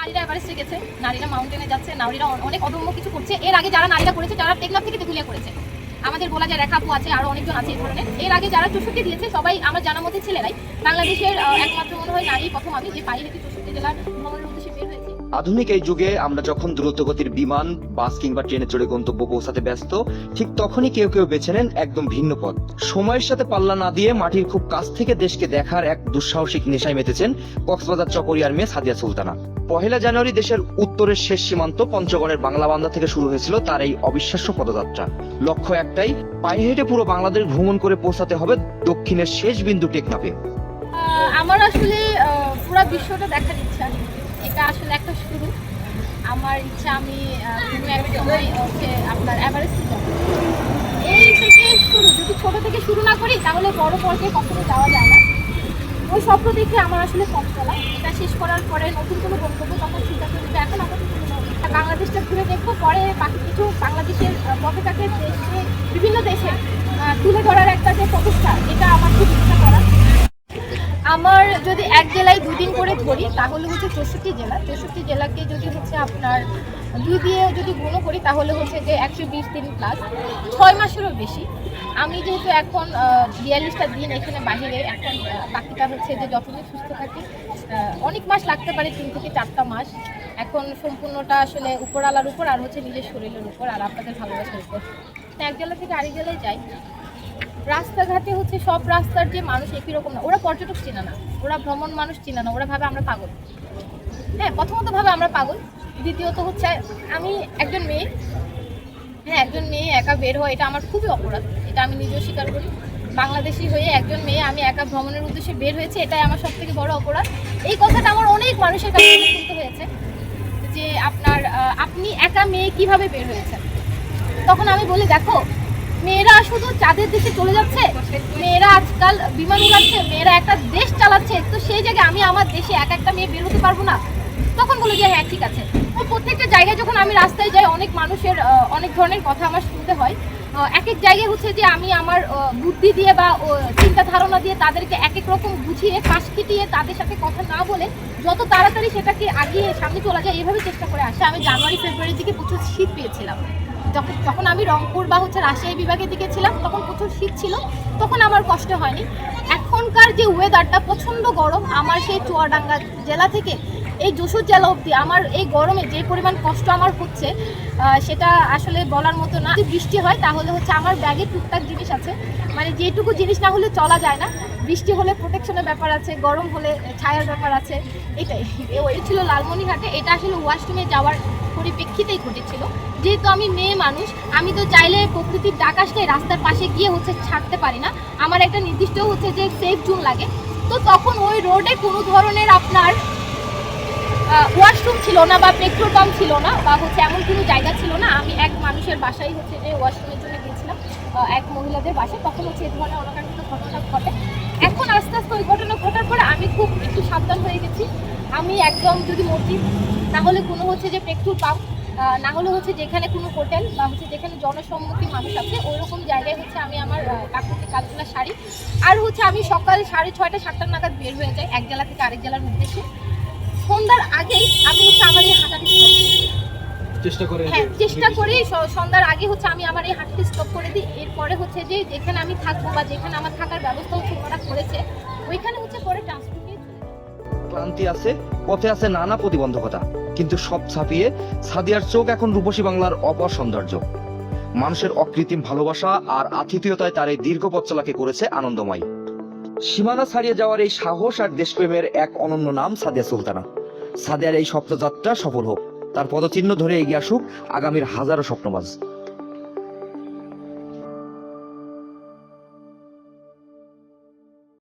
নারীরা এভারেস্টে গেছে, নারীরা মাউন্টেনে যাচ্ছে, নারীরা অনেক অদম্য কিছু করছে। এর আগে যারা নারীরা করেছে, যারা টেকনাফ থেকে তেঁতুলিয়া করেছে, আমাদের বলা যায় রেখা আপু আছে, আরো অনেকজন আছে এই ধরনের। এর আগে যারা 64 দিয়েছে সবাই আমার জানার মধ্যে ছেলেরাই। বাংলাদেশের একমাত্র মনে হয় নারী প্রথম আমি যে পায়ে হেঁটে 64 জেলার ভ্রমণের উদ্দেশ্যে বের হয়েছি। আধুনিক এই যুগে আমরা যখন দ্রুতগতির বিমান, বাস কিংবা ট্রেনে চড়ে গন্তব্য পৌঁছাতে ব্যস্ত, ঠিক তখনই কেউ কেউ বেছে নেন একদম ভিন্ন পথ। সময়ের সাথে পাল্লা না দিয়ে মাটির খুব কাছ থেকে দেশকে দেখার এক দুঃসাহসিক নেশায় মেতেছেন কক্সবাজার চকরিয়ার মেয়ে সাদিয়া সুলতানা। 1 জানুয়ারি দেশের উত্তরের শেষ সীমান্ত পঞ্চগড়ের বাংলাবান্ধা থেকে শুরু হয়েছিল তার এই অবিশ্বাস্য পদযাত্রা। লক্ষ্য একটাই, পায়ে হেঁটে পুরো বাংলাদেশ ভ্রমণ করে পৌঁছাতে হবে দক্ষিণের শেষ বিন্দু টেকনাফে। আমার আসলে পুরো বিশ্বটা দেখার ইচ্ছা, এটা আসলে একটা শুরু। আমার ইচ্ছা আমি কোনো এক সময় হচ্ছে আপনার এভারেস্টে যাব। এই থেকে শুরু, যদি ছোট থেকে শুরু না করি তাহলে বড় পর্যায়ে কখনো যাওয়া যায় না। ওই স্বপ্ন দেখে আমার আসলে পথ চলা, এটা শেষ করার পরে নতুন কোনো গন্তব্য তখন চিন্তা করবো। এখন আপাতত বাংলাদেশটা ঘুরে দেখবো, পরে বাকি কিছু বাংলাদেশের পতাকাকে দেশে বিভিন্ন দেশে তুলে ধরার একটা যে প্রচেষ্টা, এটা আমার খুব ইচ্ছা করা। আমার যদি এক জেলায় 2 দিন করে ধরি তাহলে হচ্ছে 64 জেলা। 64 জেলাকে যদি হচ্ছে আপনার 2 দিয়ে যদি গুণ করি তাহলে হচ্ছে যে 120 দিন প্লাস 6 মাসেরও বেশি। আমি যেহেতু এখন 42টা দিন এখানে বাহিরে, এখন বাকিটা হচ্ছে যে যতদিন সুস্থ থাকি, অনেক মাস লাগতে পারে, 3 থেকে 4টা মাস। এখন সম্পূর্ণটা আসলে উপরওয়ালার উপর আর হচ্ছে নিজের শরীরের উপর আর আপনাদের ভালোবাসার উপর। এক জেলা থেকে আরেক জেলায় যাই, রাস্তাঘাটে হচ্ছে সব রাস্তার যে মানুষ একই রকম না। ওরা পর্যটক চিনে না, ওরা ভ্রমণ মানুষ চিনে না, ওরা ভাবে আমরা পাগল। হ্যাঁ, প্রথমত ভাবে আমরা পাগল, দ্বিতীয়ত হচ্ছে আমি একজন মেয়ে, হ্যাঁ একজন মেয়ে একা বের হয়, এটা আমার খুবই অপরাধ, এটা আমি নিজেও স্বীকার করি। বাংলাদেশি হয়ে একজন মেয়ে আমি একা ভ্রমণের উদ্দেশ্যে বের হয়েছে, এটাই আমার সব থেকে বড় অপরাধ। এই কথাটা আমার অনেক মানুষের কাছে শুনতে হয়েছে যে আপনি একা মেয়ে কিভাবে বের হয়েছেন। তখন আমি বলি, দেখো মেয়েরা শুধু চাঁদের দেশে চলে যাচ্ছে, মেয়েরা আজকাল বিমান উড়াচ্ছে, মেয়েরা একটা দেশ চালাচ্ছে, তো সেই জায়গায় আমি আমার দেশে একটা মেয়ে বের হতে পারবো না। তখন বলো যে হ্যাঁ ঠিক আছে। তো প্রত্যেকটা জায়গায় যখন আমি রাস্তায় যাই, অনেক মানুষের অনেক ধরনের কথা আমার শুনতে হয়। এক এক জায়গায় হচ্ছে যে আমি আমার বুদ্ধি দিয়ে বা চিন্তা ধারণা দিয়ে তাদেরকে এক এক রকম বুঝিয়ে পাশ খিটিয়ে তাদের সাথে কথা না বলে যত তাড়াতাড়ি সেটাকে আগিয়ে সামনে চলে যায়, এইভাবে চেষ্টা করে আসে। আমি জানুয়ারি ফেব্রুয়ারির দিকে প্রচুর শীত পেয়েছিলাম, যখন আমি রংপুর বা হচ্ছে রাজশাহী বিভাগের দিকে ছিলাম তখন প্রচুর শীত ছিল, তখন আমার কষ্ট হয়নি। এখনকার যে ওয়েদারটা প্রচণ্ড গরম, আমার সেই চুয়াডাঙ্গা জেলা থেকে এই যশোর জেলা অবধি আমার এই গরমে যে পরিমাণ কষ্ট আমার হচ্ছে সেটা আসলে বলার মতো না। যদি বৃষ্টি হয় তাহলে হচ্ছে আমার ব্যাগে টুকটাক জিনিস আছে, মানে যেটুকু জিনিস না হলে চলা যায় না। বৃষ্টি হলে প্রোটেকশনের ব্যাপার আছে, গরম হলে ছায়ার ব্যাপার আছে, এটাই। ওই ছিল লালমনিরহাটে, এটা আসলে ওয়াশরুমে যাওয়ার পরিপ্রেক্ষিতেই ঘটেছিল। যেহেতু আমি মেয়ে মানুষ, আমি তো চাইলে প্রকৃতির ডাক আসলে রাস্তার পাশে গিয়ে হচ্ছে ছাড়তে পারি না, আমার একটা নির্দিষ্ট হচ্ছে যে সেফ জোন লাগে। তো তখন ওই রোডে কোনো ধরনের আপনার ওয়াশরুম ছিল না বা পেট্রোল পাম্প ছিল না বা হচ্ছে এমন কোনো জায়গা ছিল না। আমি এক মানুষের বাসায় হচ্ছে যে ওয়াশরুমের জন্য গিয়েছিলাম, এক মহিলাদের বাসায়, তখন হচ্ছে এই ধরনের অনাকাঙ্ক্ষিত ঘটনা ঘটে। এখন আস্তে আস্তে ওই ঘটনা ঘটার পরে আমি খুব একটু সাবধান হয়ে গেছি। আমি একদম যদি মসজিদ না হলে কোনো হচ্ছে যে পেট্রোল পাম্প না হলে হচ্ছে যেখানে কোনো হোটেল বা হচ্ছে যেখানে জনসম্মুখী মানুষ আছে ওই রকম জায়গায় হচ্ছে আমি আমার প্রাকৃতিক কাজগুলো সারি। আর হচ্ছে আমি সকাল 6:30 7টা নাগাদ বের হয়ে যাই এক জেলা থেকে আরেক জেলার উদ্দেশ্যে। সন্ধ্যার আগেই আমি হচ্ছে আমার এই হাঁটাটি চেষ্টা করি সন্ধ্যার আগে হচ্ছে আমি আমার এই হাঁটাটি স্টপ করে দিই। এরপরে হচ্ছে যে যেখানে আমি থাকবো বা যেখানে আমার থাকার ব্যবস্থা হচ্ছে ওনারা করেছে, ওইখানে হচ্ছে পরে ট্রান্সপোর্ট নিয়ে চলে যাই। ক্লান্তি আছে, পথে আছে নানা প্রতিবন্ধকতা, কিন্তু সব ছাপিয়ে সাদিয়ার চোখ এখন রূপসী বাংলার অপর সৌন্দর্য। মানুষের অকৃত্রিম ভালোবাসা আর আতিথেয়তায় তার এই দীর্ঘ পথ চলাকে করেছে আনন্দময়। সীমানা ছাড়িয়ে যাওয়ার এই সাহস আর দেশপ্রেমের এক অনন্য নাম সাদিয়া সুলতানা। সাদিয়ার এই স্বপ্নযাত্রা সফল হোক, তার পদচিহ্ন ধরে এগিয়ে আসুক আগামীর হাজারো স্বপ্নবাজ।